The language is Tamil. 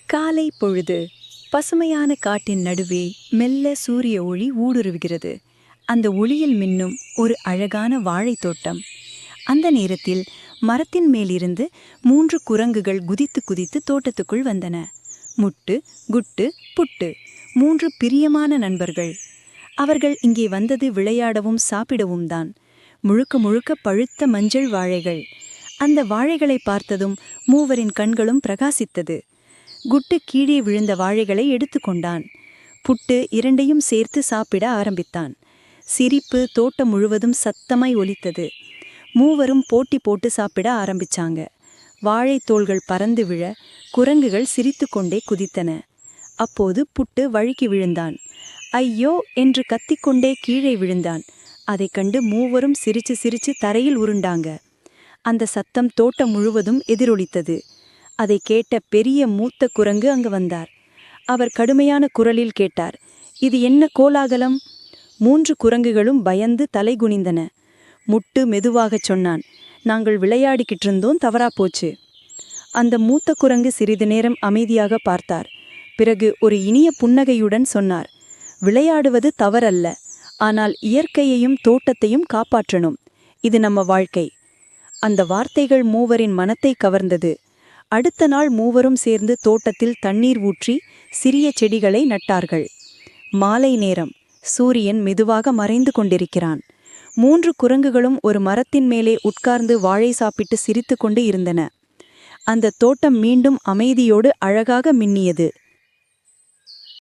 காலை பொழுது பசுமையான காட்டின் நடுவே மெல்ல சூரிய ஒளி ஊடுருவுகிறது. அந்த ஒளியில் மின்னும் ஒரு அழகான வாழைத் தோட்டம். அந்த நேரத்தில் மரத்தின் மேலிருந்து 3 குரங்குகள் குதித்து குதித்து தோட்டத்துக்குள் வந்தன. முட்டு, குட்டு, புட்டு, 3 பிரியமான நண்பர்கள். அவர்கள் இங்கே வந்தது விளையாடவும் சாப்பிடவும் தான். முழுக்க முழுக்க பழுத்த மஞ்சள் வாழைகள். அந்த வாழைகளை பார்த்ததும் மூவரின் கண்களும் பிரகாசித்தது. குட்டு கீழே விழுந்த வாழைகளை எடுத்துக்கொண்டான். புட்டு இரண்டையும் சேர்த்து சாப்பிட ஆரம்பித்தான். சிரிப்பு தோட்டம் முழுவதும் சத்தமாய் ஒலித்தது. மூவரும் போட்டி போட்டு சாப்பிட ஆரம்பிச்சாங்க. வாழைத்தோள்கள் பறந்து விழ குரங்குகள் சிரித்து கொண்டே குதித்தன. அப்போது புட்டு வழுக்கி விழுந்தான். ஐயோ என்று கத்திக்கொண்டே கீழே விழுந்தான். அதைக் கண்டு மூவரும் சிரிச்சு சிரிச்சு தரையில் உருண்டாங்க. அந்த சத்தம் தோட்டம் முழுவதும் எதிரொலித்தது. அதை கேட்ட பெரிய மூத்த குரங்கு அங்கு வந்தார். அவர் கடுமையான குரலில் கேட்டார், இது என்ன கோலாகலம்? 3 குரங்குகளும் பயந்து தலை குனிந்தன. முட்டு மெதுவாகச் சொன்னான், நாங்கள் விளையாடிக்கிட்டு இருந்தோம், தவறா போச்சு. அந்த மூத்த குரங்கு சிறிது நேரம் அமைதியாக பார்த்தார். பிறகு ஒரு இனிய புன்னகையுடன் சொன்னார், விளையாடுவது தவறல்ல, ஆனால் இயற்கையையும் தோட்டத்தையும் காப்பாற்றணும். இது நம்ம வாழ்க்கை. அந்த வார்த்தைகள் மூவரின் மனத்தை கவர்ந்தது. அடுத்த நாள் மூவரும் சேர்ந்து தோட்டத்தில் தண்ணீர் ஊற்றி சிறிய செடிகளை நட்டார்கள். மாலை நேரம். சூரியன் மெதுவாக மறைந்து கொண்டிருக்கிறான். 3 குரங்குகளும் ஒரு மரத்தின் மேலே உட்கார்ந்து வாழை சாப்பிட்டு சிரித்து கொண்டு இருந்தன. அந்த தோட்டம் மீண்டும் அமைதியோடு அழகாக மின்னியது.